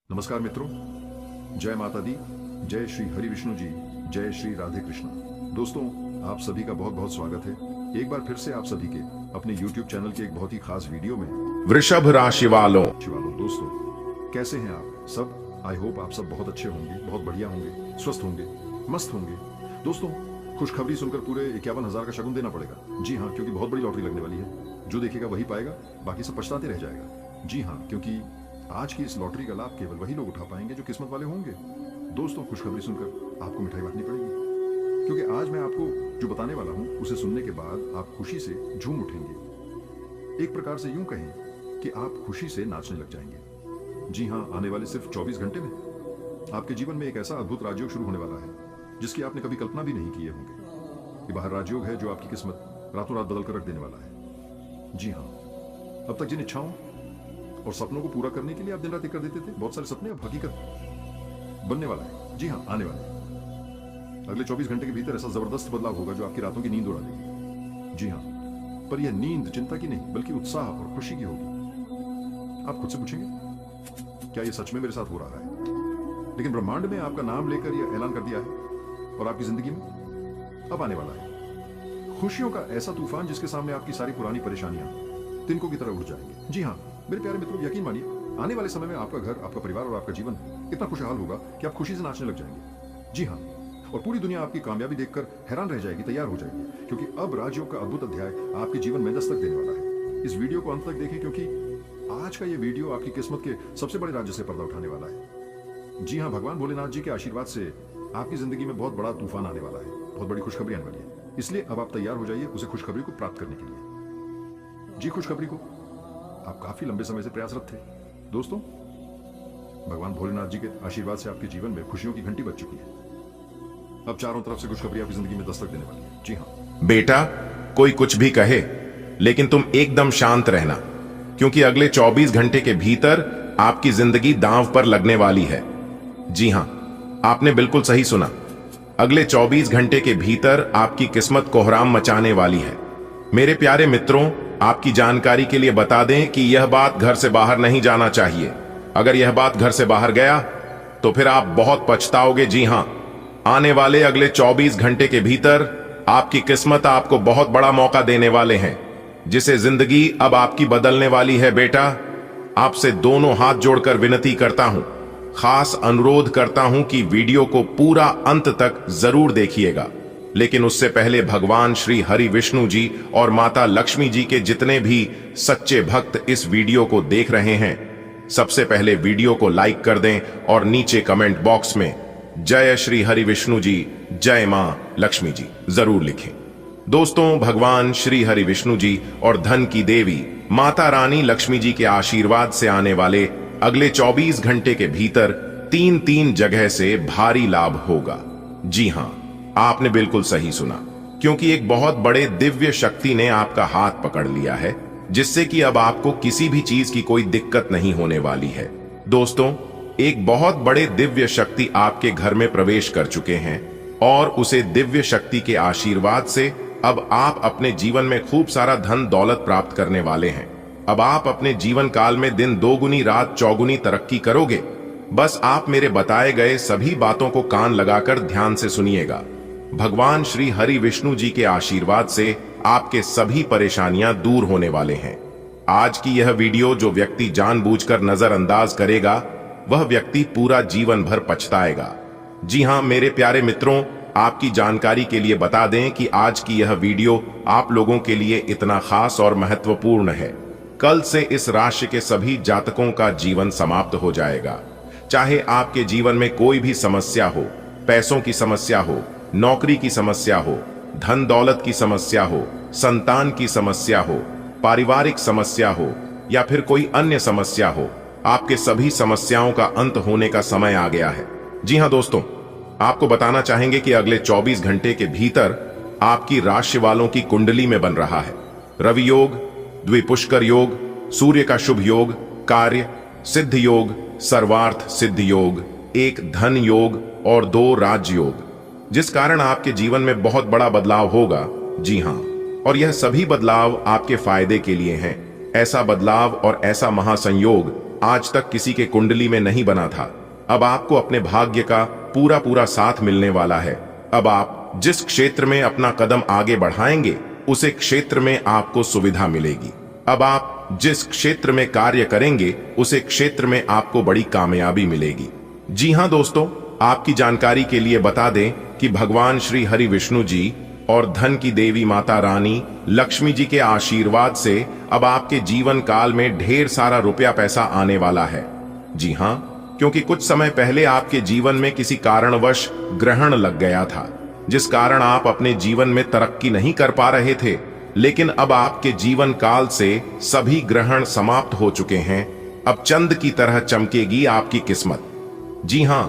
नमस्कार मित्रों, जय माता दी, जय श्री हरि विष्णु जी, जय श्री राधे कृष्णा। दोस्तों, आप सभी का बहुत बहुत स्वागत है एक बार फिर से आप सभी के अपने YouTube चैनल के एक बहुत ही खास वीडियो में। वृषभ राशि वालों, दोस्तों कैसे हैं आप सब? आई होप आप सब बहुत अच्छे होंगे, बहुत बढ़िया होंगे, स्वस्थ होंगे, मस्त होंगे। दोस्तों, खुशखबरी सुनकर पूरे 51,000 का शगुन देना पड़ेगा। जी हाँ, क्योंकि बहुत बड़ी लॉटरी लगने वाली है। जो देखेगा वही पाएगा, बाकी सब पछताते रह जाएगा। जी हाँ, क्योंकि आज की इस लॉटरी का लाभ केवल वही लोग उठा पाएंगे जो किस्मत वाले होंगे। दोस्तों, खुशखबरी सुनकर आपको मिठाई बांटनी पड़ेगी, क्योंकि आज मैं आपको जो बताने वाला हूं उसे सुनने के बाद आप खुशी से झूम उठेंगे। एक प्रकार से यूं कहें कि आप खुशी से नाचने लग जाएंगे। जी हाँ, आने वाले सिर्फ 24 घंटे में आपके जीवन में एक ऐसा अद्भुत राजयोग शुरू होने वाला है जिसकी आपने कभी कल्पना भी नहीं किए होंगे। ये बाहर राजयोग है जो आपकी किस्मत रातों रात बदल कर रख देने वाला है। जी हाँ, अब तक जिन इच्छाओं और सपनों को पूरा करने के लिए आप दिन रात एक कर देते थे, बहुत सारे सपने अब हकीकत बनने वाला है। जी हाँ, आने वाले हैं। अगले 24 घंटे के भीतर ऐसा जबरदस्त बदलाव होगा जो आपकी रातों की नींद उड़ा देगी। जी हाँ, पर यह नींद चिंता की नहीं बल्कि उत्साह और खुशी की होगी। आप खुद से पूछेंगे, क्या यह सच में मेरे साथ हो रहा है? लेकिन ब्रह्मांड में आपका नाम लेकर यह ऐलान कर दिया है और आपकी जिंदगी में अब आने वाला है खुशियों का ऐसा तूफान जिसके सामने आपकी सारी पुरानी परेशानियां तिनकों की तरह उड़ जाएंगी। जी हाँ मेरे प्यारे मित्रों, यकीन मानिए, आने वाले समय में आपका घर, आपका परिवार और आपका जीवन इतना खुशहाल होगा कि आप खुशी से नाचने लग जाएंगे। जी हाँ, और पूरी दुनिया आपकी कामयाबी देखकर हैरान रह जाएगी, तैयार हो जाएगी, क्योंकि अब राजयोग का अद्भुत अध्याय आपके जीवन में दस्तक देने वाला है। इस वीडियो को अंत तक देखें, क्योंकि आज का ये वीडियो आपकी किस्मत के सबसे बड़े राज्य से पर्दा उठाने वाला है। जी हाँ, भगवान भोलेनाथ जी के आशीर्वाद से आपकी जिंदगी में बहुत बड़ा तूफान आने वाला है, बहुत बड़ी खुशखबरी आने वाली है। इसलिए अब आप तैयार हो जाइए उसे खुशखबरी को प्राप्त करने के लिए। जी, खुशखबरी को आप काफी लंबे समय से प्रयासरत थे। दोस्तों, भगवान भोलेनाथ जी के आशीर्वाद से आपके जीवन में खुशियों की घंटी बज चुकी है। अब चारों तरफ से खुशखबरी आपकी जिंदगी में दस्तक देने वाली है। जी हाँ बेटा, कोई कुछ भी कहे लेकिन तुम एकदम शांत रहना, क्योंकि अगले 24 घंटे के भीतर आपकी जिंदगी दांव पर लगने वाली है। जी हां, आपने बिल्कुल सही सुना। अगले 24 घंटे के भीतर आपकी किस्मत कोहराम मचाने वाली है। मेरे प्यारे मित्रों, आपकी जानकारी के लिए बता दें कि यह बात घर से बाहर नहीं जाना चाहिए। अगर यह बात घर से बाहर गया तो फिर आप बहुत पछताओगे। जी हां, आने वाले अगले 24 घंटे के भीतर आपकी किस्मत आपको बहुत बड़ा मौका देने वाले हैं, जिसे जिंदगी अब आपकी बदलने वाली है। बेटा, आपसे दोनों हाथ जोड़कर विनती करता हूं, खास अनुरोध करता हूं कि वीडियो को पूरा अंत तक जरूर देखिएगा। लेकिन उससे पहले भगवान श्री हरि विष्णु जी और माता लक्ष्मी जी के जितने भी सच्चे भक्त इस वीडियो को देख रहे हैं, सबसे पहले वीडियो को लाइक कर दें और नीचे कमेंट बॉक्स में जय श्री हरि विष्णु जी, जय मां लक्ष्मी जी जरूर लिखें। दोस्तों, भगवान श्री हरि विष्णु जी और धन की देवी माता रानी लक्ष्मी जी के आशीर्वाद से आने वाले अगले 24 घंटे के भीतर 3 जगह से भारी लाभ होगा। जी हां, आपने बिल्कुल सही सुना, क्योंकि एक बहुत बड़े दिव्य शक्ति ने आपका हाथ पकड़ लिया है, जिससे कि अब आपको किसी भी चीज की कोई दिक्कत नहीं होने वाली है। दोस्तों, एक बहुत बड़े दिव्य शक्ति आपके घर में प्रवेश कर चुके हैं और उसे दिव्य शक्ति के आशीर्वाद से अब आप अपने जीवन में खूब सारा धन दौलत प्राप्त करने वाले हैं। अब आप अपने जीवन काल में दिन दोगुनी रात चौगुनी तरक्की करोगे। बस आप मेरे बताए गए सभी बातों को कान लगाकर ध्यान से सुनिएगा। भगवान श्री हरि विष्णु जी के आशीर्वाद से आपके सभी परेशानियां दूर होने वाले हैं। आज की यह वीडियो जो व्यक्ति जानबूझकर नजरअंदाज करेगा, वह व्यक्ति पूरा जीवन भर पछताएगा। जी हां मेरे प्यारे मित्रों, आपकी जानकारी के लिए बता दें कि आज की यह वीडियो आप लोगों के लिए इतना खास और महत्वपूर्ण है। कल से इस राशि के सभी जातकों का जीवन समाप्त हो जाएगा। चाहे आपके जीवन में कोई भी समस्या हो, पैसों की समस्या हो, नौकरी की समस्या हो, धन दौलत की समस्या हो, संतान की समस्या हो, पारिवारिक समस्या हो या फिर कोई अन्य समस्या हो, आपके सभी समस्याओं का अंत होने का समय आ गया है। जी हां दोस्तों, आपको बताना चाहेंगे कि अगले 24 घंटे के भीतर आपकी राशि वालों की कुंडली में बन रहा है रवि योग, द्विपुष्कर योग, सूर्य का शुभ योग, कार्य सिद्ध योग, सर्वार्थ सिद्ध योग, एक धन योग और 2 राज्य योग, जिस कारण आपके जीवन में बहुत बड़ा बदलाव होगा। जी हां, और यह सभी बदलाव आपके फायदे के लिए हैं। ऐसा बदलाव और ऐसा महासंयोग आज तक किसी के कुंडली में नहीं बना था, अब आपको अपने भाग्य का पूरा पूरा साथ मिलने वाला है। अब आप जिस क्षेत्र में अपना कदम आगे बढ़ाएंगे उसे क्षेत्र में आपको सुविधा मिलेगी। अब आप जिस क्षेत्र में कार्य करेंगे उसे क्षेत्र में आपको बड़ी कामयाबी मिलेगी। जी हां दोस्तों, आपकी जानकारी के लिए बता दें कि भगवान श्री हरि विष्णु जी और धन की देवी माता रानी लक्ष्मी जी के आशीर्वाद से अब आपके जीवन काल में ढेर सारा रुपया पैसा आने वाला है। जी हां, क्योंकि कुछ समय पहले आपके जीवन में किसी कारणवश ग्रहण लग गया था, जिस कारण आप अपने जीवन में तरक्की नहीं कर पा रहे थे। लेकिन अब आपके जीवन काल से सभी ग्रहण समाप्त हो चुके हैं। अब चंद की तरह चमकेगी आपकी किस्मत। जी हां,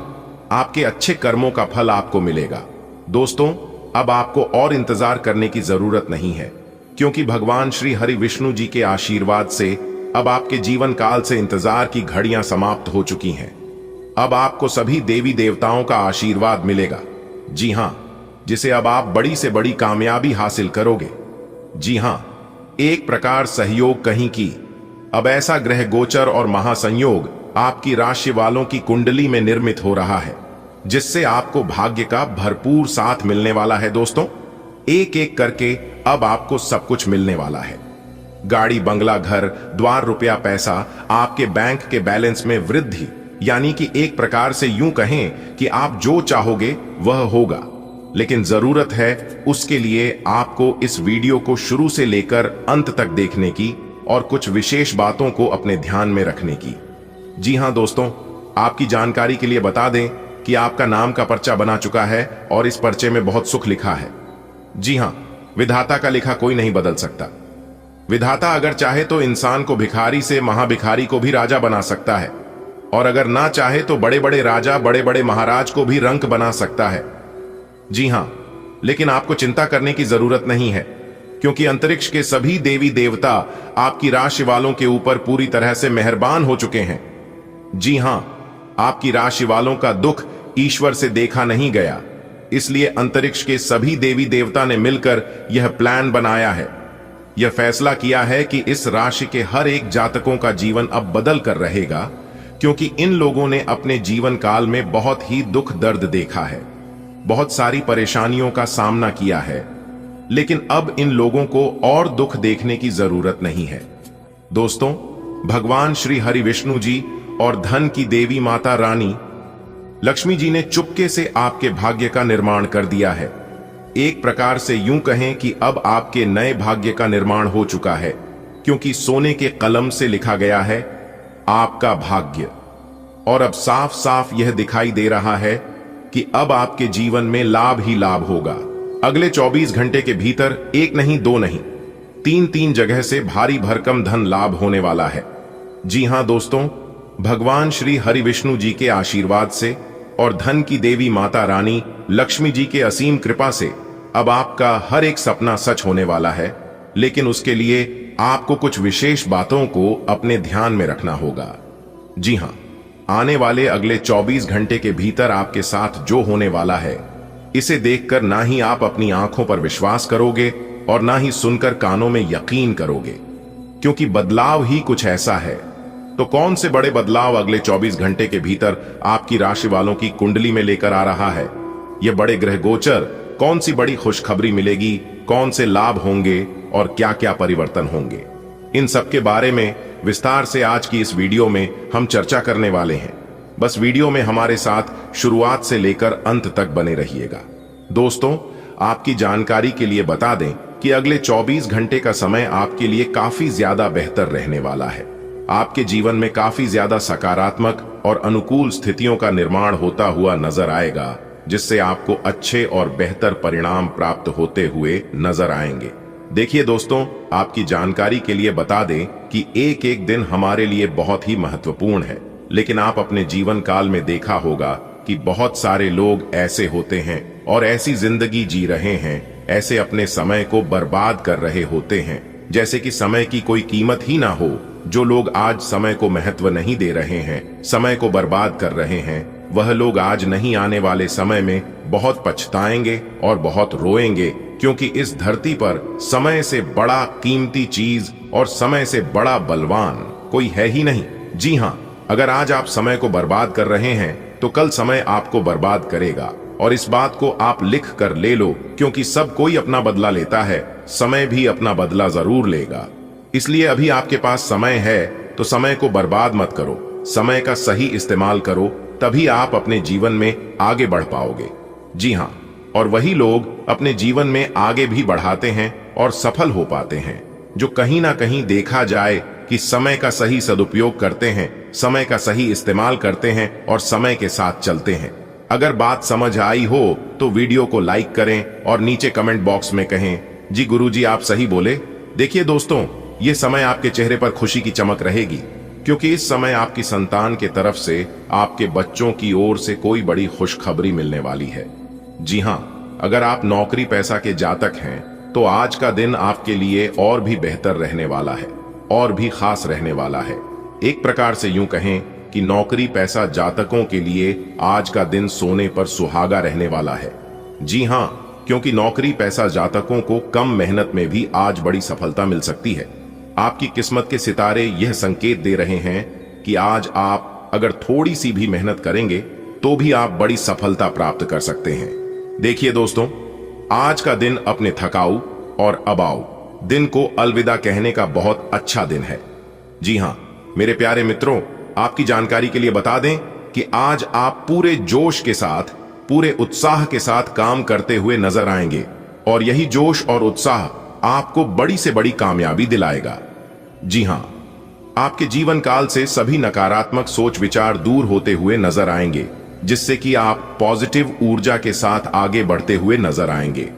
आपके अच्छे कर्मों का फल आपको मिलेगा। दोस्तों, अब आपको और इंतजार करने की जरूरत नहीं है, क्योंकि भगवान श्री हरि विष्णु जी के आशीर्वाद से अब आपके जीवन काल से इंतजार की घड़ियां समाप्त हो चुकी हैं। अब आपको सभी देवी देवताओं का आशीर्वाद मिलेगा। जी हां, जिसे अब आप बड़ी से बड़ी कामयाबी हासिल करोगे। जी हां, एक प्रकार सहयोग कहीं की। अब ऐसा ग्रह गोचर और महासंयोग आपकी राशि वालों की कुंडली में निर्मित हो रहा है, जिससे आपको भाग्य का भरपूर साथ मिलने वाला है। दोस्तों, एक एक करके अब आपको सब कुछ मिलने वाला है। गाड़ी, बंगला, घर द्वार, रुपया, पैसा, आपके बैंक के बैलेंस में वृद्धि, यानी कि एक प्रकार से यूं कहें कि आप जो चाहोगे वह होगा। लेकिन जरूरत है उसके लिए आपको इस वीडियो को शुरू से लेकर अंत तक देखने की और कुछ विशेष बातों को अपने ध्यान में रखने की। जी हां दोस्तों, आपकी जानकारी के लिए बता दें कि आपका नाम का पर्चा बना चुका है और इस पर्चे में बहुत सुख लिखा है। जी हां, विधाता का लिखा कोई नहीं बदल सकता। विधाता अगर चाहे तो इंसान को भिखारी से महाभिखारी को भी राजा बना सकता है, और अगर ना चाहे तो बड़े बड़े राजा, बड़े बड़े महाराज को भी रंक बना सकता है। जी हां, लेकिन आपको चिंता करने की जरूरत नहीं है, क्योंकि अंतरिक्ष के सभी देवी देवता आपकी राशि वालों के ऊपर पूरी तरह से मेहरबान हो चुके हैं। जी हां, आपकी राशि वालों का दुख ईश्वर से देखा नहीं गया, इसलिए अंतरिक्ष के सभी देवी देवता ने मिलकर यह प्लान बनाया है। यह फैसला किया है कि इस राशि के हर एक जातकों का जीवन अब बदल कर रहेगा, क्योंकि इन लोगों ने अपने जीवन काल में बहुत ही दुख दर्द देखा है, बहुत सारी परेशानियों का सामना किया है। लेकिन अब इन लोगों को और दुख देखने की जरूरत नहीं है। दोस्तों, भगवान श्री हरि विष्णु जी और धन की देवी माता रानी लक्ष्मी जी ने चुपके से आपके भाग्य का निर्माण कर दिया है। एक प्रकार से यूं कहें कि अब आपके नए भाग्य का निर्माण हो चुका है, क्योंकि सोने के कलम से लिखा गया है आपका भाग्य। और अब साफ साफ यह दिखाई दे रहा है कि अब आपके जीवन में लाभ ही लाभ होगा। अगले 24 घंटे के भीतर एक नहीं, दो नहीं, तीन जगह से भारी भरकम धन लाभ होने वाला है। जी हां दोस्तों, भगवान श्री हरि विष्णु जी के आशीर्वाद से और धन की देवी माता रानी लक्ष्मी जी के असीम कृपा से अब आपका हर एक सपना सच होने वाला है। लेकिन उसके लिए आपको कुछ विशेष बातों को अपने ध्यान में रखना होगा। जी हां, आने वाले अगले 24 घंटे के भीतर आपके साथ जो होने वाला है, इसे देखकर ना ही आप अपनी आंखों पर विश्वास करोगे और ना ही सुनकर कानों में यकीन करोगे, क्योंकि बदलाव ही कुछ ऐसा है। तो कौन से बड़े बदलाव अगले 24 घंटे के भीतर आपकी राशि वालों की कुंडली में लेकर आ रहा है? यह बड़े ग्रह गोचर कौन सी बड़ी खुशखबरी मिलेगी, कौन से लाभ होंगे और क्या क्या परिवर्तन होंगे, इन सब के बारे में विस्तार से आज की इस वीडियो में हम चर्चा करने वाले हैं। बस वीडियो में हमारे साथ शुरुआत से लेकर अंत तक बने रहिएगा। दोस्तों, आपकी जानकारी के लिए बता दें कि अगले 24 घंटे का समय आपके लिए काफी ज्यादा बेहतर रहने वाला है। आपके जीवन में काफी ज्यादा सकारात्मक और अनुकूल स्थितियों का निर्माण होता हुआ नजर आएगा, जिससे आपको अच्छे और बेहतर परिणाम प्राप्त होते हुए नजर आएंगे। देखिए दोस्तों, आपकी जानकारी के लिए बता दें कि एक एक दिन हमारे लिए बहुत ही महत्वपूर्ण है, लेकिन आप अपने जीवन काल में देखा होगा कि बहुत सारे लोग ऐसे होते हैं और ऐसी जिंदगी जी रहे हैं, ऐसे अपने समय को बर्बाद कर रहे होते हैं, जैसे कि समय की कोई कीमत ही ना हो। जो लोग आज समय को महत्व नहीं दे रहे हैं, समय को बर्बाद कर रहे हैं, वह लोग आज नहीं आने वाले समय में बहुत पछताएंगे और बहुत रोएंगे, क्योंकि इस धरती पर समय से बड़ा कीमती चीज और समय से बड़ा बलवान कोई है ही नहीं। जी हां, अगर आज आप समय को बर्बाद कर रहे हैं तो कल समय आपको बर्बाद करेगा, और इस बात को आप लिख कर ले लो, क्योंकि सब कोई अपना बदला लेता है, समय भी अपना बदला जरूर लेगा। इसलिए अभी आपके पास समय है तो समय को बर्बाद मत करो, समय का सही इस्तेमाल करो, तभी आप अपने जीवन में आगे बढ़ पाओगे। जी हां, और वही लोग अपने जीवन में आगे भी बढ़ाते हैं और सफल हो पाते हैं जो कहीं ना कहीं देखा जाए कि समय का सही सदुपयोग करते हैं, समय का सही इस्तेमाल करते हैं और समय के साथ चलते हैं। अगर बात समझ आई हो तो वीडियो को लाइक करें और नीचे कमेंट बॉक्स में कहें, जी गुरुजी आप सही बोले। देखिए दोस्तों, ये समय आपके चेहरे पर खुशी की चमक रहेगी, क्योंकि इस समय आपकी संतान के तरफ से आपके बच्चों की ओर से कोई बड़ी खुशखबरी मिलने वाली है। जी हां, अगर आप नौकरी पैसा के जातक हैं तो आज का दिन आपके लिए और भी बेहतर रहने वाला है, और भी खास रहने वाला है। एक प्रकार से यूं कहें कि नौकरी पैसा जातकों के लिए आज का दिन सोने पर सुहागा रहने वाला है। जी हां, क्योंकि नौकरी पैसा जातकों को कम मेहनत में भी आज बड़ी सफलता मिल सकती है। आपकी किस्मत के सितारे यह संकेत दे रहे हैं कि आज आप अगर थोड़ी सी भी मेहनत करेंगे तो भी आप बड़ी सफलता प्राप्त कर सकते हैं। देखिए दोस्तों, आज का दिन अपने थकाऊ और अबाऊ दिन को अलविदा कहने का बहुत अच्छा दिन है। जी हां मेरे प्यारे मित्रों, आपकी जानकारी के लिए बता दें कि आज आप पूरे जोश के साथ, पूरे उत्साह के साथ काम करते हुए नजर आएंगे, और यही जोश और उत्साह आपको बड़ी से बड़ी कामयाबी दिलाएगा। जी हां, आपके जीवन काल से सभी नकारात्मक सोच विचार दूर होते हुए नजर आएंगे, जिससे कि आप पॉजिटिव ऊर्जा के साथ आगे बढ़ते हुए नजर आएंगे।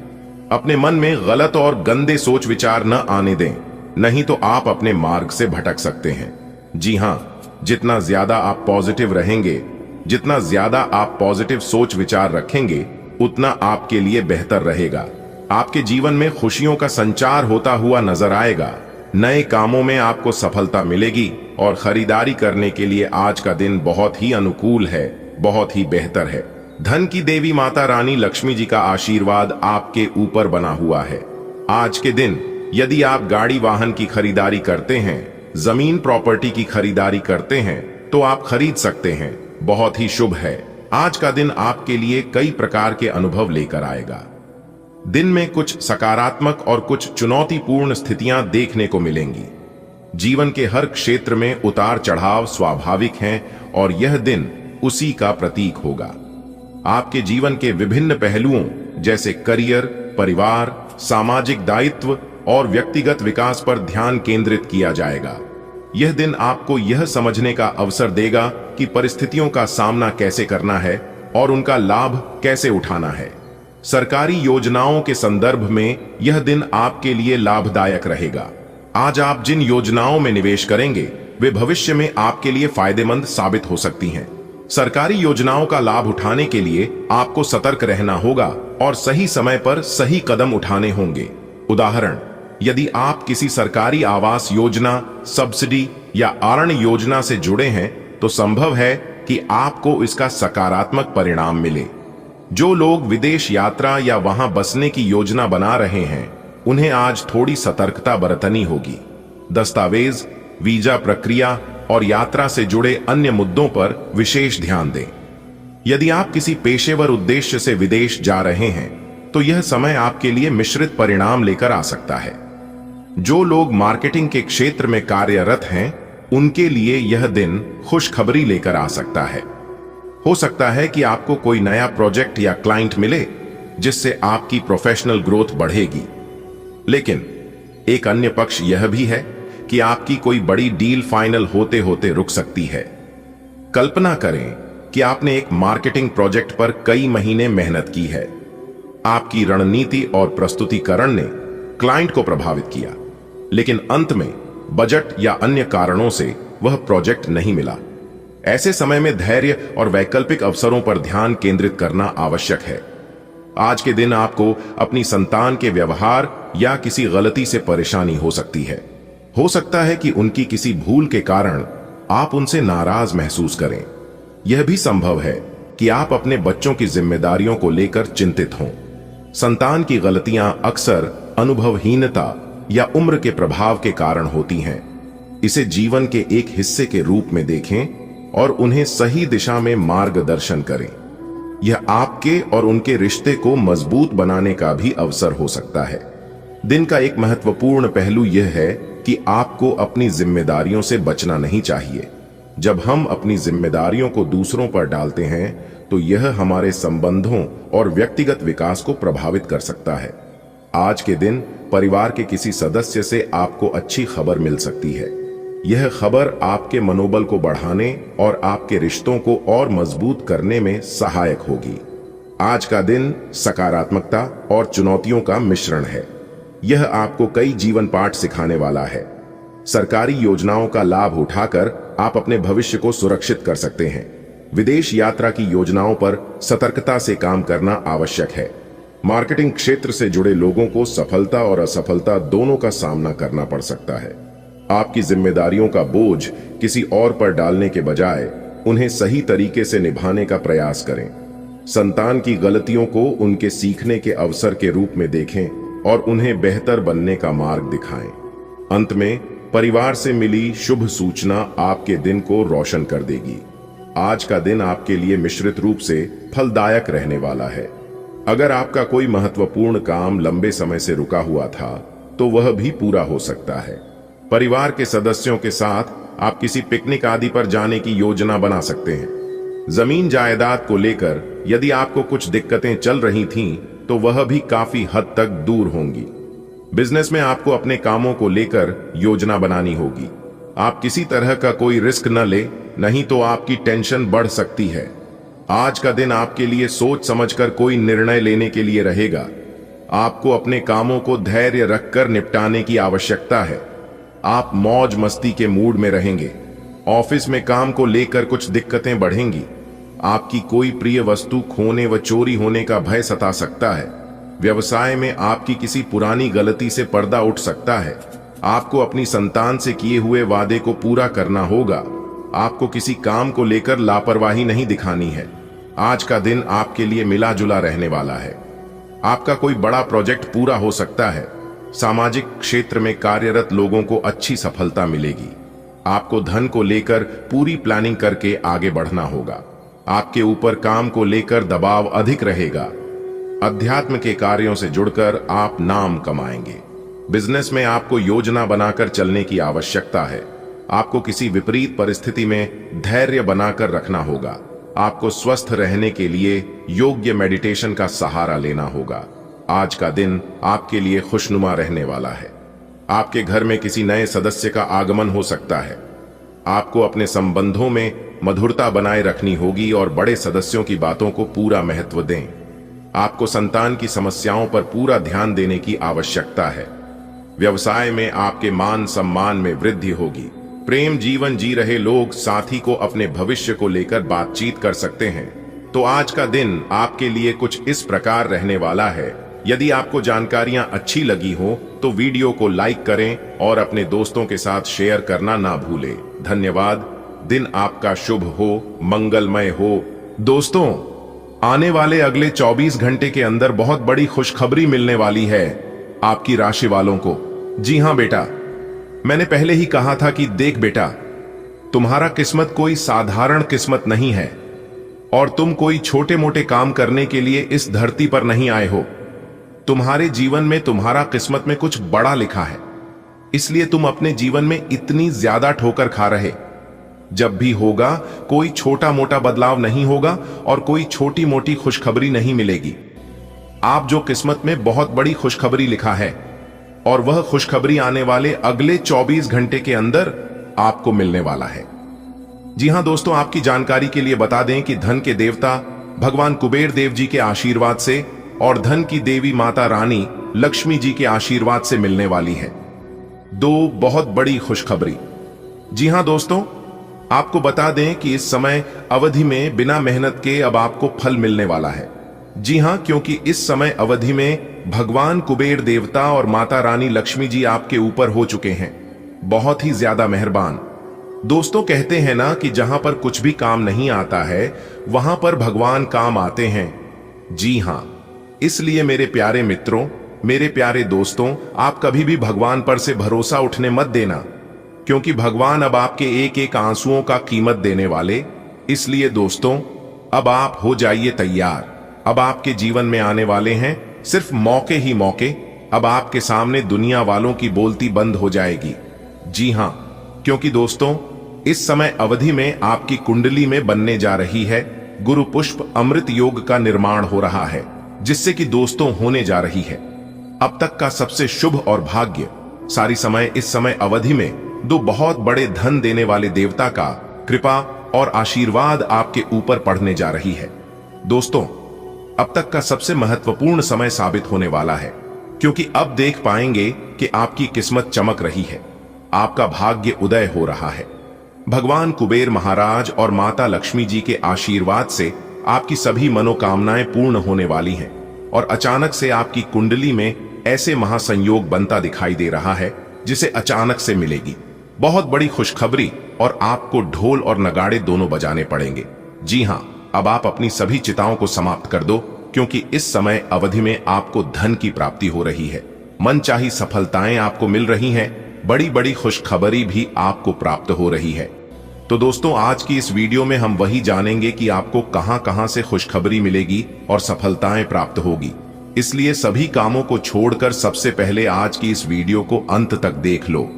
अपने मन में गलत और गंदे सोच विचार न आने दें, नहीं तो आप अपने मार्ग से भटक सकते हैं। जी हां, जितना ज्यादा आप पॉजिटिव रहेंगे, जितना ज्यादा आप पॉजिटिव सोच विचार रखेंगे, उतना आपके लिए बेहतर रहेगा। आपके जीवन में खुशियों का संचार होता हुआ नजर आएगा, नए कामों में आपको सफलता मिलेगी, और खरीदारी करने के लिए आज का दिन बहुत ही अनुकूल है, बहुत ही बेहतर है। धन की देवी माता रानी लक्ष्मी जी का आशीर्वाद आपके ऊपर बना हुआ है। आज के दिन यदि आप गाड़ी वाहन की खरीदारी करते हैं, जमीन प्रॉपर्टी की खरीदारी करते हैं, तो आप खरीद सकते हैं। बहुत ही शुभ है। आज का दिन आपके लिए कई प्रकार के अनुभव लेकर आएगा। दिन में कुछ सकारात्मक और कुछ चुनौतीपूर्ण स्थितियां देखने को मिलेंगी। जीवन के हर क्षेत्र में उतार चढ़ाव स्वाभाविक हैं, और यह दिन उसी का प्रतीक होगा। आपके जीवन के विभिन्न पहलुओं जैसे करियर, परिवार, सामाजिक दायित्व और व्यक्तिगत विकास पर ध्यान केंद्रित किया जाएगा। यह दिन आपको यह समझने का अवसर देगा कि परिस्थितियों का सामना कैसे करना है और उनका लाभ कैसे उठाना है। सरकारी योजनाओं के संदर्भ में यह दिन आपके लिए लाभदायक रहेगा। आज आप जिन योजनाओं में निवेश करेंगे वे भविष्य में आपके लिए फायदेमंद साबित हो सकती हैं। सरकारी योजनाओं का लाभ उठाने के लिए आपको सतर्क रहना होगा और सही समय पर सही कदम उठाने होंगे। उदाहरण, यदि आप किसी सरकारी आवास योजना, सब्सिडी या अरण्य योजना से जुड़े हैं तो संभव है कि आपको इसका सकारात्मक परिणाम मिले। जो लोग विदेश यात्रा या वहां बसने की योजना बना रहे हैं, उन्हें आज थोड़ी सतर्कता बरतनी होगी। दस्तावेज, वीजा प्रक्रिया और यात्रा से जुड़े अन्य मुद्दों पर विशेष ध्यान दें। यदि आप किसी पेशेवर उद्देश्य से विदेश जा रहे हैं तो यह समय आपके लिए मिश्रित परिणाम लेकर आ सकता है। जो लोग मार्केटिंग के क्षेत्र में कार्यरत हैं, उनके लिए यह दिन खुशखबरी लेकर आ सकता है। हो सकता है कि आपको कोई नया प्रोजेक्ट या क्लाइंट मिले जिससे आपकी प्रोफेशनल ग्रोथ बढ़ेगी। लेकिन एक अन्य पक्ष यह भी है कि आपकी कोई बड़ी डील फाइनल होते होते रुक सकती है। कल्पना करें कि आपने एक मार्केटिंग प्रोजेक्ट पर कई महीने मेहनत की है। आपकी रणनीति और प्रस्तुतिकरण ने क्लाइंट को प्रभावित किया, लेकिन अंत में बजट या अन्य कारणों से वह प्रोजेक्ट नहीं मिला। ऐसे समय में धैर्य और वैकल्पिक अवसरों पर ध्यान केंद्रित करना आवश्यक है। आज के दिन आपको अपनी संतान के व्यवहार या किसी गलती से परेशानी हो सकती है। हो सकता है कि उनकी किसी भूल के कारण आप उनसे नाराज महसूस करें। यह भी संभव है कि आप अपने बच्चों की जिम्मेदारियों को लेकर चिंतित हों। संतान की गलतियां अक्सर अनुभवहीनता या उम्र के प्रभाव के कारण होती हैं। इसे जीवन के एक हिस्से के रूप में देखें और उन्हें सही दिशा में मार्गदर्शन करें। यह आपके और उनके रिश्ते को मजबूत बनाने का भी अवसर हो सकता है। दिन का एक महत्वपूर्ण पहलू यह है कि आपको अपनी जिम्मेदारियों से बचना नहीं चाहिए। जब हम अपनी जिम्मेदारियों को दूसरों पर डालते हैं तो यह हमारे संबंधों और व्यक्तिगत विकास को प्रभावित कर सकता है। आज के दिन परिवार के किसी सदस्य से आपको अच्छी खबर मिल सकती है। यह खबर आपके मनोबल को बढ़ाने और आपके रिश्तों को और मजबूत करने में सहायक होगी। आज का दिन सकारात्मकता और चुनौतियों का मिश्रण है। यह आपको कई जीवन पाठ सिखाने वाला है। सरकारी योजनाओं का लाभ उठाकर आप अपने भविष्य को सुरक्षित कर सकते हैं। विदेश यात्रा की योजनाओं पर सतर्कता से काम करना आवश्यक है। मार्केटिंग क्षेत्र से जुड़े लोगों को सफलता और असफलता दोनों का सामना करना पड़ सकता है। आपकी जिम्मेदारियों का बोझ किसी और पर डालने के बजाय उन्हें सही तरीके से निभाने का प्रयास करें। संतान की गलतियों को उनके सीखने के अवसर के रूप में देखें और उन्हें बेहतर बनने का मार्ग दिखाएं। अंत में परिवार से मिली शुभ सूचना आपके दिन को रोशन कर देगी। आज का दिन आपके लिए मिश्रित रूप से फलदायक रहने वाला है। अगर आपका कोई महत्वपूर्ण काम लंबे समय से रुका हुआ था तो वह भी पूरा हो सकता है। परिवार के सदस्यों के साथ आप किसी पिकनिक आदि पर जाने की योजना बना सकते हैं। जमीन जायदाद को लेकर यदि आपको कुछ दिक्कतें चल रही थीं तो वह भी काफी हद तक दूर होंगी। बिजनेस में आपको अपने कामों को लेकर योजना बनानी होगी। आप किसी तरह का कोई रिस्क न ले, नहीं तो आपकी टेंशन बढ़ सकती है। आज का दिन आपके लिए सोच समझकर कोई निर्णय लेने के लिए रहेगा। आपको अपने कामों को धैर्य रखकर निपटाने की आवश्यकता है। आप मौज मस्ती के मूड में रहेंगे। ऑफिस में काम को लेकर कुछ दिक्कतें बढ़ेंगी। आपकी कोई प्रिय वस्तु खोने व चोरी होने का भय सता सकता है। व्यवसाय में आपकी किसी पुरानी गलती से पर्दा उठ सकता है। आपको अपनी संतान से किए हुए वादे को पूरा करना होगा। आपको किसी काम को लेकर लापरवाही नहीं दिखानी है। आज का दिन आपके लिए मिला जुला रहने वाला है। आपका कोई बड़ा प्रोजेक्ट पूरा हो सकता है। सामाजिक क्षेत्र में कार्यरत लोगों को अच्छी सफलता मिलेगी। आपको धन को लेकर पूरी प्लानिंग करके आगे बढ़ना होगा। आपके ऊपर काम को लेकर दबाव अधिक रहेगा। अध्यात्म के कार्यों से जुड़कर आप नाम कमाएंगे। बिजनेस में आपको योजना बनाकर चलने की आवश्यकता है। आपको किसी विपरीत परिस्थिति में धैर्य बनाकर रखना होगा। आपको स्वस्थ रहने के लिए योग्य मेडिटेशन का सहारा लेना होगा। आज का दिन आपके लिए खुशनुमा रहने वाला है। आपके घर में किसी नए सदस्य का आगमन हो सकता है। आपको अपने संबंधों में मधुरता बनाए रखनी होगी और बड़े सदस्यों की बातों को पूरा महत्व दें। आपको संतान की समस्याओं पर पूरा ध्यान देने की आवश्यकता है। व्यवसाय में आपके मान सम्मान में वृद्धि होगी। प्रेम जीवन जी रहे लोग साथी को अपने भविष्य को लेकर बातचीत कर सकते हैं। तो आज का दिन आपके लिए कुछ इस प्रकार रहने वाला है। यदि आपको जानकारियां अच्छी लगी हो तो वीडियो को लाइक करें और अपने दोस्तों के साथ शेयर करना ना भूलें। धन्यवाद। दिन आपका शुभ हो, मंगलमय हो। दोस्तों, आने वाले अगले 24 घंटे के अंदर बहुत बड़ी खुशखबरी मिलने वाली है आपकी राशि वालों को। जी हां बेटा, मैंने पहले ही कहा था कि देख बेटा, तुम्हारा किस्मत कोई साधारण किस्मत नहीं है और तुम कोई छोटे मोटे काम करने के लिए इस धरती पर नहीं आए हो। तुम्हारे जीवन में तुम्हारा किस्मत में कुछ बड़ा लिखा है, इसलिए तुम अपने जीवन में इतनी ज्यादा ठोकर खा रहे। जब भी होगा कोई छोटा मोटा बदलाव नहीं होगा और कोई छोटी मोटी खुशखबरी नहीं मिलेगी। आप जो किस्मत में बहुत बड़ी खुशखबरी लिखा है और वह खुशखबरी आने वाले अगले 24 घंटे के अंदर आपको मिलने वाला है। जी हां दोस्तों, आपकी जानकारी के लिए बता दें कि धन के देवता भगवान कुबेर देव जी के आशीर्वाद से और धन की देवी माता रानी लक्ष्मी जी के आशीर्वाद से मिलने वाली है दो बहुत बड़ी खुशखबरी। जी हां दोस्तों, आपको बता दें कि इस समय अवधि में बिना मेहनत के अब आपको फल मिलने वाला है। जी हां, क्योंकि इस समय अवधि में भगवान कुबेर देवता और माता रानी लक्ष्मी जी आपके ऊपर हो चुके हैं, बहुत ही ज्यादा मेहरबान। दोस्तों, कहते हैं ना कि जहां पर कुछ भी काम नहीं आता है वहां पर भगवान काम आते हैं। जी हां, इसलिए मेरे प्यारे मित्रों, मेरे प्यारे दोस्तों, आप कभी भी भगवान पर से भरोसा उठने मत देना, क्योंकि भगवान अब आपके एक एक आंसुओं का कीमत देने वाले। इसलिए दोस्तों, अब आप हो जाइए तैयार। अब आपके जीवन में आने वाले हैं सिर्फ मौके ही मौके। अब आपके सामने दुनिया वालों की बोलती बंद हो जाएगी। जी हां, क्योंकि दोस्तों, इस समय अवधि में आपकी कुंडली में बनने जा रही है गुरु पुष्प अमृत योग का निर्माण हो रहा है, जिससे कि दोस्तों होने जा रही है अब तक का सबसे शुभ और भाग्य सारी समय। इस समय अवधि में दो बहुत बड़े धन देने वाले देवता का कृपा और आशीर्वाद आपके ऊपर पड़ने जा रही है। दोस्तों, अब तक का सबसे महत्वपूर्ण समय साबित होने वाला है, क्योंकि अब देख पाएंगे कि आपकी किस्मत चमक रही है, आपका भाग्य उदय हो रहा है। भगवान कुबेर महाराज और माता लक्ष्मी जी के आशीर्वाद से आपकी सभी मनोकामनाएं पूर्ण होने वाली हैं और अचानक से आपकी कुंडली में ऐसे महासंयोग बनता दिखाई दे रहा है जिसे अचानक से मिलेगी बहुत बड़ी खुशखबरी, और आपको ढोल और नगाड़े दोनों बजाने पड़ेंगे। जी हां, अब आप अपनी सभी चिताओं को समाप्त कर दो, क्योंकि इस समय अवधि में आपको धन की प्राप्ति हो रही है, मनचाही सफलताएं आपको मिल रही हैं, बड़ी बड़ी खुशखबरी भी आपको प्राप्त हो रही है। तो दोस्तों, आज की इस वीडियो में हम वही जानेंगे कि आपको कहां कहां से खुशखबरी मिलेगी और सफलताएं प्राप्त होगी। इसलिए सभी कामों को छोड़कर सबसे पहले आज की इस वीडियो को अंत तक देख लो।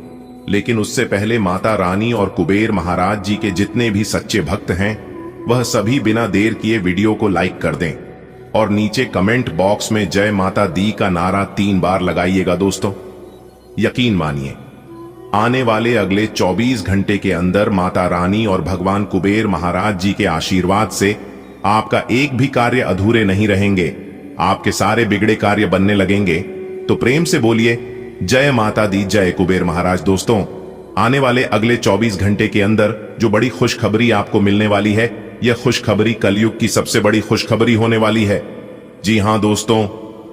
लेकिन उससे पहले माता रानी और कुबेर महाराज जी के जितने भी सच्चे भक्त हैं, वह सभी बिना देर किए वीडियो को लाइक कर दें और नीचे कमेंट बॉक्स में जय माता दी का नारा 3 बार लगाइएगा। दोस्तों, यकीन मानिए, आने वाले अगले 24 घंटे के अंदर माता रानी और भगवान कुबेर महाराज जी के आशीर्वाद से आपका एक भी कार्य अधूरे नहीं रहेंगे, आपके सारे बिगड़े कार्य बनने लगेंगे। तो प्रेम से बोलिए जय माता दी, जय कुबेर महाराज। दोस्तों, आने वाले अगले 24 घंटे के अंदर जो बड़ी खुशखबरी आपको मिलने वाली है, यह खुशखबरी कलयुग की सबसे बड़ी खुशखबरी होने वाली है। जी हां दोस्तों,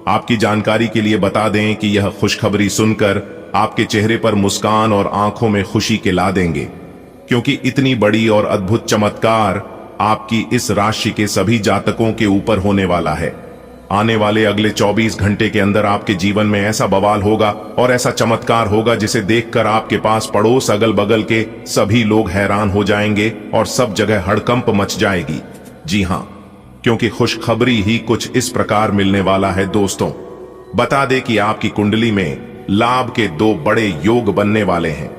आपकी जानकारी के लिए बता दें कि यह खुशखबरी सुनकर आपके चेहरे पर मुस्कान और आंखों में खुशी के ला देंगे, क्योंकि इतनी बड़ी और अद्भुत चमत्कार आपकी इस राशि के सभी जातकों के ऊपर होने वाला है। आने वाले अगले 24 घंटे के अंदर आपके जीवन में ऐसा बवाल होगा और ऐसा चमत्कार होगा जिसे देखकर आपके पास पड़ोस अगल बगल के सभी लोग हैरान हो जाएंगे और सब जगह हड़कंप मच जाएगी। जी हां, क्योंकि खुशखबरी ही कुछ इस प्रकार मिलने वाला है। दोस्तों, बता दें कि आपकी कुंडली में लाभ के 2 बड़े योग बनने वाले हैं।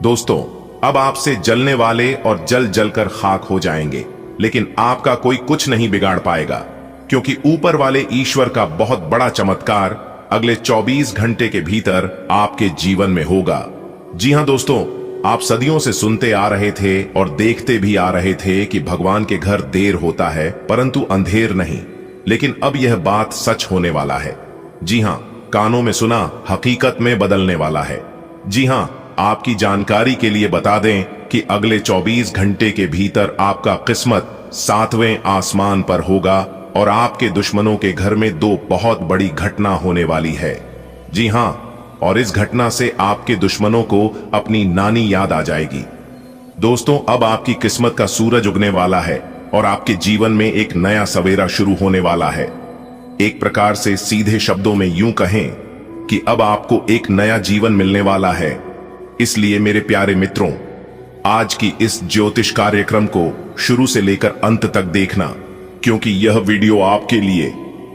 दोस्तों, अब आपसे जलने वाले और जल जलकर खाक हो जाएंगे, लेकिन आपका कोई कुछ नहीं बिगाड़ पाएगा, क्योंकि ऊपर वाले ईश्वर का बहुत बड़ा चमत्कार अगले 24 घंटे के भीतर आपके जीवन में होगा। जी हां दोस्तों, आप सदियों से सुनते आ रहे थे और देखते भी आ रहे थे कि भगवान के घर देर होता है परंतु अंधेर नहीं, लेकिन अब यह बात सच होने वाला है। जी हां, कानों में सुना हकीकत में बदलने वाला है। जी हां, आपकी जानकारी के लिए बता दें कि अगले 24 घंटे के भीतर आपका किस्मत 7वें आसमान पर होगा और आपके दुश्मनों के घर में 2 बहुत बड़ी घटना होने वाली है। जी हां, और इस घटना से आपके दुश्मनों को अपनी नानी याद आ जाएगी। दोस्तों, अब आपकी किस्मत का सूरज उगने वाला है और आपके जीवन में एक नया सवेरा शुरू होने वाला है। एक प्रकार से सीधे शब्दों में यूं कहें कि अब आपको एक नया जीवन मिलने वाला है। इसलिए मेरे प्यारे मित्रों, आज की इस ज्योतिष कार्यक्रम को शुरू से लेकर अंत तक देखना, क्योंकि यह वीडियो आपके लिए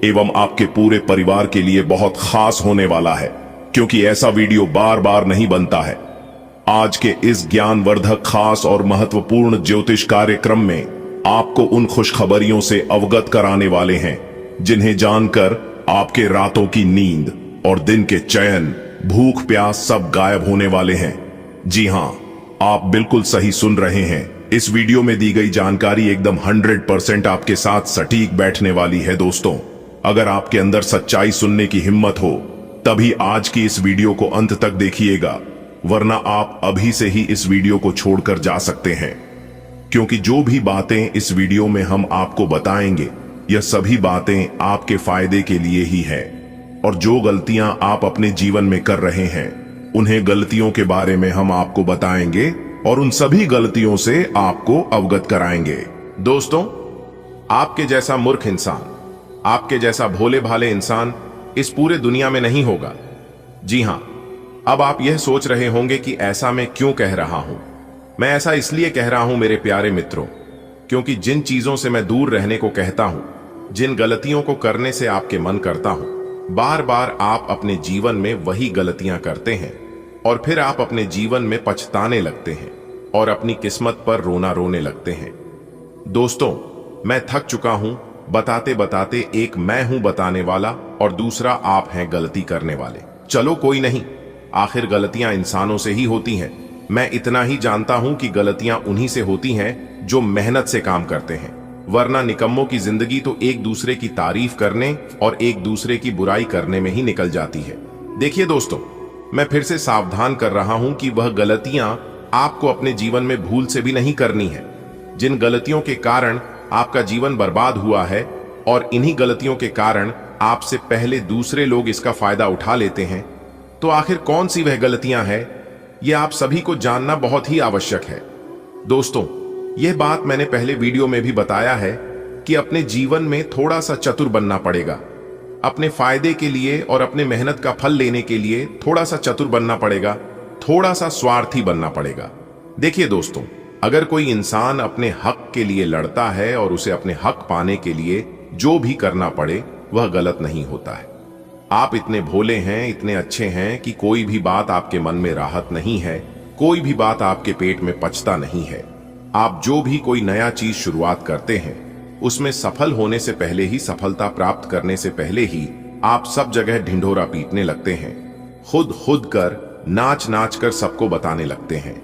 एवं आपके पूरे परिवार के लिए बहुत खास होने वाला है, क्योंकि ऐसा वीडियो बार बार नहीं बनता है। आज के इस ज्ञानवर्धक, खास और महत्वपूर्ण ज्योतिष कार्यक्रम में आपको उन खुशखबरियों से अवगत कराने वाले हैं जिन्हें जानकर आपके रातों की नींद और दिन के चैन, भूख प्यास सब गायब होने वाले हैं। जी हां, आप बिल्कुल सही सुन रहे हैं। इस वीडियो में दी गई जानकारी एकदम 100% आपके साथ सटीक बैठने वाली है। दोस्तों, अगर आपके अंदर सच्चाई सुनने की हिम्मत हो तभी आज की इस वीडियो को अंत तक देखिएगा, वरना आप अभी से ही इस वीडियो को छोड़कर जा सकते हैं, क्योंकि जो भी बातें इस वीडियो में हम आपको बताएंगे, यह सभी बातें आपके फायदे के लिए ही है। और जो गलतियां आप अपने जीवन में कर रहे हैं, उन्हें गलतियों के बारे में हम आपको बताएंगे और उन सभी गलतियों से आपको अवगत कराएंगे। दोस्तों, आपके जैसा मूर्ख इंसान, आपके जैसा भोले भाले इंसान इस पूरे दुनिया में नहीं होगा। जी हां, अब आप यह सोच रहे होंगे कि ऐसा मैं क्यों कह रहा हूं। मैं ऐसा इसलिए कह रहा हूं मेरे प्यारे मित्रों, क्योंकि जिन चीजों से मैं दूर रहने को कहता हूं, जिन गलतियों को करने से आपके मन करता हूं, बार बार आप अपने जीवन में वही गलतियां करते हैं और फिर आप अपने जीवन में पछताने लगते हैं और अपनी किस्मत पर रोना रोने लगते हैं। दोस्तों, मैं थक चुका हूं बताते बताते, एक मैं हूं बताने वाला और दूसरा आप हैं गलती करने वाले। चलो कोई नहीं, आखिर गलतियां इंसानों से ही होती हैं। मैं इतना ही जानता हूं कि गलतियां उन्हीं से होती हैं जो मेहनत से काम करते हैं, वरना निकम्मों की जिंदगी तो एक दूसरे की तारीफ करने और एक दूसरे की बुराई करने में ही निकल जाती है। देखिए दोस्तों, मैं फिर से सावधान कर रहा हूं कि वह गलतियां आपको अपने जीवन में भूल से भी नहीं करनी है। जिन गलतियों के कारण आपका जीवन बर्बाद हुआ है और इन्हीं गलतियों के कारण आपसे पहले दूसरे लोग इसका फायदा उठा लेते हैं, तो आखिर कौन सी वह गलतियां हैं, यह आप सभी को जानना बहुत ही आवश्यक है। दोस्तों, यह बात मैंने पहले वीडियो में भी बताया है कि अपने जीवन में थोड़ा सा चतुर बनना पड़ेगा। अपने फायदे के लिए और अपने मेहनत का फल लेने के लिए थोड़ा सा चतुर बनना पड़ेगा, थोड़ा सा स्वार्थी बनना पड़ेगा। देखिए दोस्तों, अगर कोई इंसान अपने हक के लिए लड़ता है और उसे अपने हक पाने के लिए जो भी करना पड़े वह गलत नहीं होता है। आप इतने भोले हैं, इतने अच्छे हैं कि कोई भी बात आपके मन में राहत नहीं है, कोई भी बात आपके पेट में पचता नहीं है। आप जो भी कोई नया चीज शुरुआत करते हैं, उसमें सफल होने से पहले ही, सफलता प्राप्त करने से पहले ही आप सब जगह ढिंढोरा पीटने लगते हैं, खुद कर नाच नाच कर सबको बताने लगते हैं।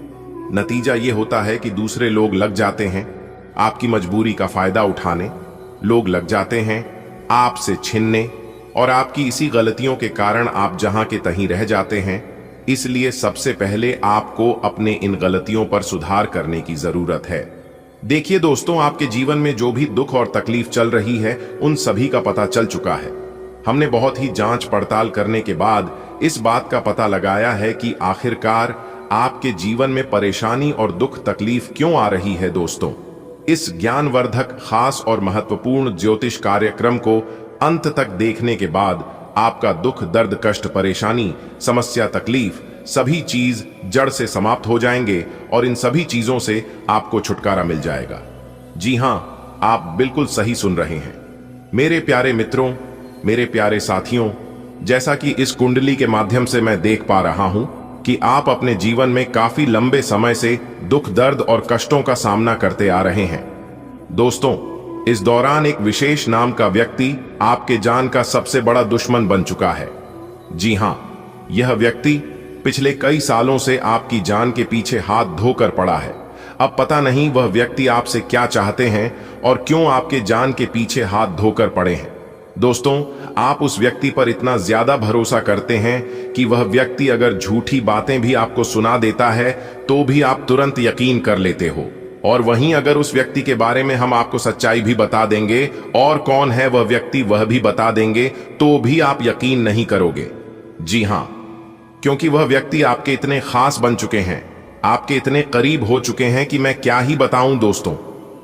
नतीजा ये होता है कि दूसरे लोग लग जाते हैं आपकी मजबूरी का फायदा उठाने, लोग लग जाते हैं आपसे छीनने, और आपकी इसी गलतियों के कारण आप जहां के तहीं रह जाते हैं। इसलिए सबसे पहले आपको अपने इन गलतियों पर सुधार करने की जरूरत है। देखिए दोस्तों, आपके जीवन में जो भी दुख और तकलीफ चल रही है, उन सभी का पता चल चुका है। हमने बहुत ही जांच पड़ताल करने के बाद इस बात का पता लगाया है कि आखिरकार आपके जीवन में परेशानी और दुख तकलीफ क्यों आ रही है। दोस्तों, इस ज्ञानवर्धक, खास और महत्वपूर्ण ज्योतिष कार्यक्रम को अंत तक देखने के बाद आपका दुख, दर्द, कष्ट, परेशानी, समस्या, तकलीफ सभी चीज जड़ से समाप्त हो जाएंगे और इन सभी चीजों से आपको छुटकारा मिल जाएगा। जी हां, आप बिल्कुल सही सुन रहे हैं मेरे प्यारे मित्रों, मेरे प्यारे साथियों। जैसा कि इस कुंडली के माध्यम से मैं देख पा रहा हूं कि आप अपने जीवन में काफी लंबे समय से दुख, दर्द और कष्टों का सामना करते आ रहे हैं। दोस्तों, इस दौरान एक विशेष नाम का व्यक्ति आपके जान का सबसे बड़ा दुश्मन बन चुका है। जी हां, यह व्यक्ति पिछले कई सालों से आपकी जान के पीछे हाथ धोकर पड़ा है। अब पता नहीं वह व्यक्ति आपसे क्या चाहते हैं और क्यों आपके जान के पीछे हाथ धोकर पड़े हैं। दोस्तों, आप उस व्यक्ति पर इतना ज्यादा भरोसा करते हैं कि वह व्यक्ति अगर झूठी बातें भी आपको सुना देता है तो भी आप तुरंत यकीन कर लेते हो, और वहीं अगर उस व्यक्ति के बारे में हम आपको सच्चाई भी बता देंगे और कौन है वह व्यक्ति वह भी बता देंगे तो भी आप यकीन नहीं करोगे। जी हां, क्योंकि वह व्यक्ति आपके इतने खास बन चुके हैं, आपके इतने करीब हो चुके हैं कि मैं क्या ही बताऊं। दोस्तों,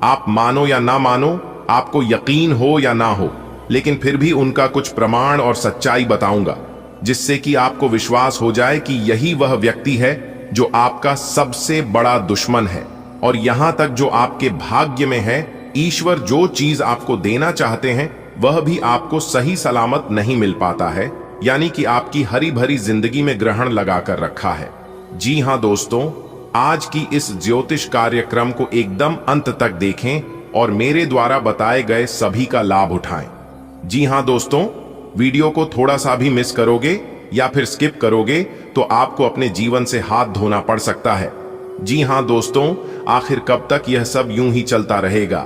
आप मानो या ना मानो, आपको यकीन हो या ना हो, लेकिन फिर भी उनका कुछ प्रमाण और सच्चाई बताऊंगा जिससे कि आपको विश्वास हो जाए कि यही वह व्यक्ति है जो आपका सबसे बड़ा दुश्मन है। और यहां तक जो आपके भाग्य में है, ईश्वर जो चीज आपको देना चाहते हैं वह भी आपको सही सलामत नहीं मिल पाता है, यानी कि आपकी हरी भरी जिंदगी में ग्रहण लगाकर रखा है। जी हां दोस्तों, आज की इस ज्योतिष कार्यक्रम को एकदम अंत तक देखें और मेरे द्वारा बताए गए सभी का लाभ उठाएं। जी हां दोस्तों, वीडियो को थोड़ा सा भी मिस करोगे या फिर स्किप करोगे तो आपको अपने जीवन से हाथ धोना पड़ सकता है। जी हां दोस्तों, आखिर कब तक यह सब यूं ही चलता रहेगा?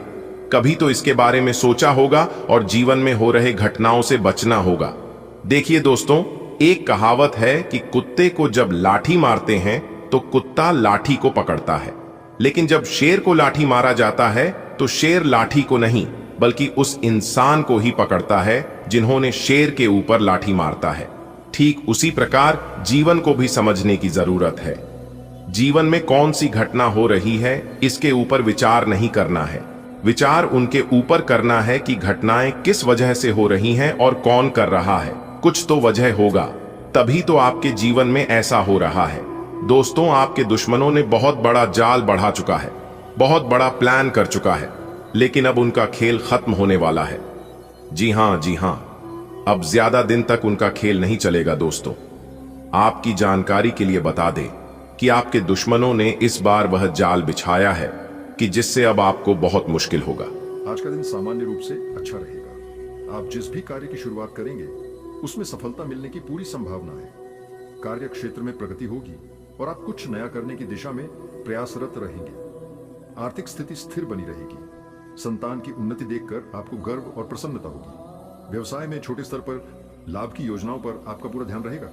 कभी तो इसके बारे में सोचा होगा और जीवन में हो रहे घटनाओं से बचना होगा। देखिए दोस्तों, एक कहावत है कि कुत्ते को जब लाठी मारते हैं तो कुत्ता लाठी को पकड़ता है, लेकिन जब शेर को लाठी मारा जाता है तो शेर लाठी को नहीं बल्कि उस इंसान को ही पकड़ता है जिन्होंने शेर के ऊपर लाठी मारता है। ठीक उसी प्रकार जीवन को भी समझने की जरूरत है। जीवन में कौन सी घटना हो रही है इसके ऊपर विचार नहीं करना है, विचार उनके ऊपर करना है कि घटनाएं किस वजह से हो रही हैं और कौन कर रहा है। कुछ तो वजह होगा, तभी तो आपके जीवन में ऐसा हो रहा है। दोस्तों, आपके दुश्मनों ने बहुत बड़ा जाल बढ़ा चुका है, बहुत बड़ा प्लान कर चुका है, लेकिन अब उनका खेल खत्म होने वाला है। जी हां, अब ज्यादा दिन तक उनका खेल नहीं चलेगा। दोस्तों, आपकी जानकारी के लिए बता दें कि आपके दुश्मनों ने इस बार वह जाल बिछाया है कि जिससे अब आपको बहुत मुश्किल होगा। आज का दिन सामान्य रूप से अच्छा रहेगा। आप जिस भी कार्य की शुरुआत करेंगे उसमें सफलता मिलने की पूरी संभावना है। कार्य क्षेत्र में प्रगति होगी और आप कुछ नया करने की दिशा में प्रयासरत रहेंगे। आर्थिक स्थिति स्थिर बनी रहेगी। संतान की उन्नति देखकर आपको गर्व और प्रसन्नता होगी। व्यवसाय में छोटे स्तर पर लाभ की योजनाओं पर आपका पूरा ध्यान रहेगा।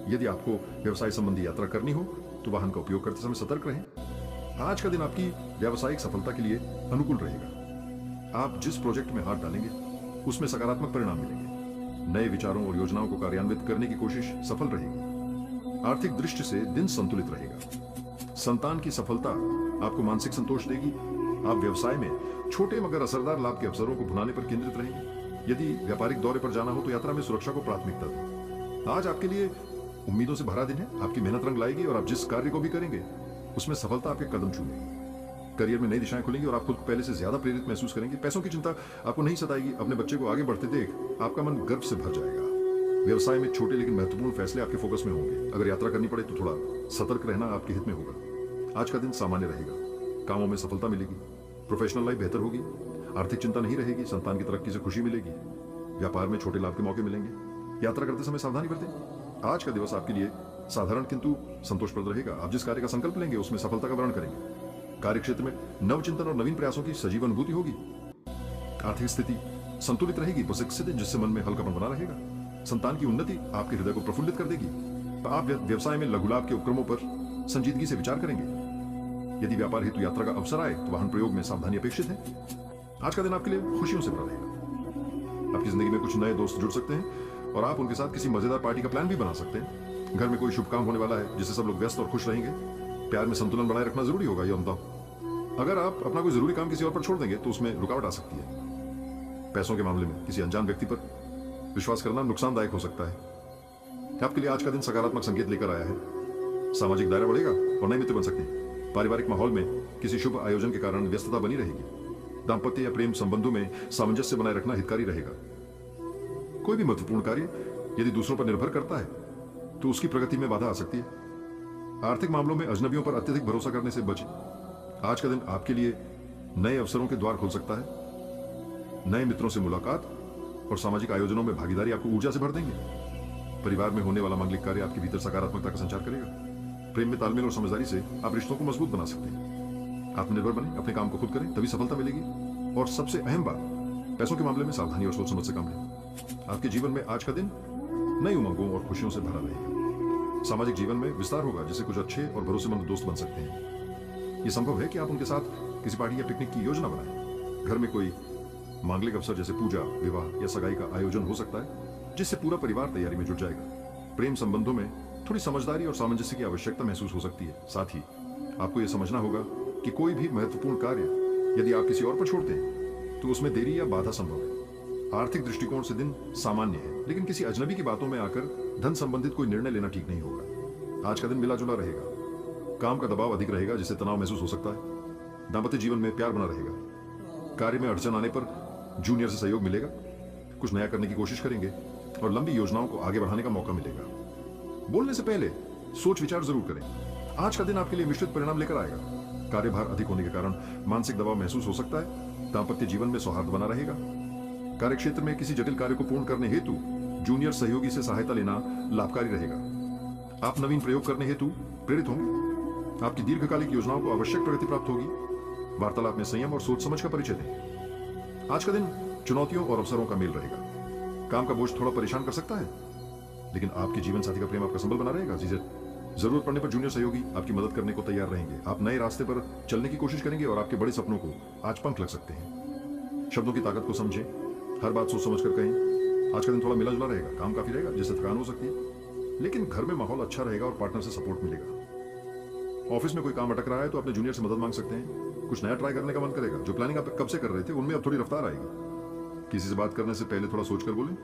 यदि आपको व्यवसाय संबंधी यात्रा करनी हो तो वाहन का उपयोग करते समय सतर्क रहें। आज का दिन आपकी व्यावसायिक सफलता के लिए अनुकूल रहेगा। आप जिस प्रोजेक्ट में हाथ डालेंगे उसमें सकारात्मक परिणाम मिलेंगे। नए विचारों और योजनाओं को कार्यान्वित करने की कोशिश सफल रहेगी। आर्थिक दृष्टि से दिन संतुलित रहेगा। संतान की सफलता आपको मानसिक संतोष देगी। आप व्यवसाय में छोटे मगर असरदार लाभ के अवसरों को भुनाने पर केंद्रित रहेंगे। यदि व्यापारिक दौरे पर जाना हो तो यात्रा में सुरक्षा को प्राथमिकता दें। आज आपके लिए उम्मीदों से भरा दिन है। आपकी मेहनत रंग लाएगी और आप जिस कार्य को भी करेंगे उसमें सफलता आपके कदम चूमेगी। करियर में नई दिशाएं खुलेंगी और आप खुद को पहले से ज्यादा प्रेरित महसूस करेंगे। पैसों की चिंता आपको नहीं सताएगी। अपने बच्चे को आगे बढ़ते देख आपका मन गर्व से भर जाएगा। व्यवसाय में छोटे लेकिन महत्वपूर्ण फैसले आपके फोकस में होंगे। अगर यात्रा करनी पड़े तो थोड़ा सतर्क रहना आपके हित में होगा। आज का दिन सामान्य रहेगा। कामों में सफलता मिलेगी। प्रोफेशनल लाइफ बेहतर होगी। आर्थिक चिंता नहीं रहेगी। संतान की तरक्की से खुशी मिलेगी। व्यापार में छोटे लाभ के मौके मिलेंगे। यात्रा करते समय सावधानी बरतें। आज का दिवस आपके लिए साधारण किंतु संतोषप्रद रहेगा। आप जिस कार्य का संकल्प लेंगे उसमें सफलता का वर्ण करेंगे। कार्य क्षेत्र में नवचिंतन और नवीन प्रयासों की सजीव अनुभूति होगी। आर्थिक स्थिति संतुलित रहेगी, बस एक स्थिति जिससे मन में हल्कापन बना रहेगा। संतान की उन्नति आपके हृदय को प्रफुल्लित कर देगी। आप व्यवसाय में लघु लाभ के उपक्रमों पर संजीदगी से विचार करेंगे। यदि व्यापार हेतु यात्रा का अवसर आए तो वाहन प्रयोग में सावधानी अपेक्षित है। आज का दिन आपके लिए खुशियों से भरा रहेगा। आपकी जिंदगी में कुछ नए दोस्त जुड़ सकते हैं और आप उनके साथ किसी मजेदार पार्टी का प्लान भी बना सकते हैं। घर में कोई शुभ काम होने वाला है जिससे सब लोग व्यस्त और खुश रहेंगे। प्यार में संतुलन बनाए रखना जरूरी होगा, ये बताओ। अगर आप अपना कोई जरूरी काम किसी और पर छोड़ देंगे तो उसमें रुकावट आ सकती है। पैसों के मामले में किसी अनजान व्यक्ति पर विश्वास करना नुकसानदायक हो सकता है। आपके लिए आज का दिन सकारात्मक संकेत लेकर आया है। सामाजिक दायरा बढ़ेगा और नए मित्र बन सकते हैं। पारिवारिक माहौल में किसी शुभ आयोजन के कारण व्यस्तता बनी रहेगी। दाम्पत्य या प्रेम संबंधों में सामंजस्य बनाए रखना हितकारी रहेगा। कोई भी महत्वपूर्ण कार्य यदि दूसरों पर निर्भर करता है तो उसकी प्रगति में बाधा आ सकती है। आर्थिक मामलों में अजनबियों पर अत्यधिक भरोसा करने से बचें। आज का दिन आपके लिए नए अवसरों के द्वार खोल सकता है। नए मित्रों से मुलाकात और सामाजिक आयोजनों में भागीदारी आपको ऊर्जा से भर देंगे। परिवार में होने वाला मांगलिक कार्य आपके भीतर सकारात्मकता का संचार करेगा। प्रेम में तालमेल और समझदारी से आप रिश्तों को मजबूत बना सकते हैं। आत्मनिर्भर बने, अपने काम को खुद करें, तभी सफलता मिलेगी। और सबसे अहम बात, पैसों के मामले में सावधानी और सोच समझ से काम लें। आपके जीवन में आज का दिन नई उमंगों और खुशियों से भरा रहेगा। सामाजिक जीवन में विस्तार होगा जिससे कुछ अच्छे और भरोसेमंद दोस्त बन सकते हैं। यह संभव है कि आप उनके साथ किसी पार्टी या पिकनिक की योजना बनाएं। घर में कोई मांगलिक अवसर जैसे पूजा, विवाह या सगाई का आयोजन हो सकता है जिससे पूरा परिवार तैयारी में जुट जाएगा। प्रेम संबंधों में थोड़ी समझदारी और सामंजस्य की आवश्यकता महसूस हो सकती है। साथ ही आपको यह समझना होगा कि कोई भी महत्वपूर्ण कार्य यदि आप किसी और पर छोड़ते हैं तो उसमें देरी या बाधा संभव है। आर्थिक दृष्टिकोण से दिन सामान्य है, लेकिन किसी अजनबी की बातों में आकर धन संबंधित कोई निर्णय लेना ठीक नहीं होगा। आज का दिन मिला जुला रहेगा। काम का दबाव अधिक रहेगा जिससे तनाव महसूस हो सकता है। दाम्पत्य जीवन में प्यार बना रहेगा। कार्य में अड़चन आने पर जूनियर से सहयोग मिलेगा। कुछ नया करने की कोशिश करेंगे और लंबी योजनाओं को आगे बढ़ाने का मौका मिलेगा। बोलने से पहले सोच विचार जरूर करें। आज का दिन आपके लिए मिश्रित परिणाम लेकर आएगा। कार्यभार अधिक होने के कारण मानसिक दबाव महसूस हो सकता है। दाम्पत्य जीवन में सौहार्द बना रहेगा। कार्य क्षेत्र में किसी जटिल कार्य को पूर्ण करने हेतु जूनियर सहयोगी से सहायता लेना लाभकारी रहेगा। आप नवीन प्रयोग करने हेतु प्रेरित होंगे। आपकी दीर्घकालिक योजनाओं को आवश्यक प्रगति प्राप्त होगी। वार्तालाप में संयम और सोच समझ का परिचय दें। आज का दिन चुनौतियों और अवसरों का मेल रहेगा। काम का बोझ थोड़ा परेशान कर सकता है, लेकिन आपके जीवन साथी का प्रेम आपका संबल बना रहेगा। जरूरत पड़ने पर जूनियर सहयोगी आपकी मदद करने को तैयार रहेंगे। आप नए रास्ते पर चलने की कोशिश करेंगे और आपके बड़े सपनों को आज पंख लग सकते हैं। शब्दों की ताकत को समझें। हर बात सोच समझ कर कहें। आज का दिन थोड़ा मिला जुला रहेगा। काम काफी रहेगा जिससे थकान हो सकती है, लेकिन घर में माहौल अच्छा रहेगा और पार्टनर से सपोर्ट मिलेगा। ऑफिस में कोई काम अटक रहा है तो अपने जूनियर से मदद मांग सकते हैं। कुछ नया ट्राई करने का मन करेगा। जो प्लानिंग आप कब से कर रहे थे उनमें अब थोड़ी रफ्तार आएगी। किसी से बात करने से पहले थोड़ा सोचकर बोलें।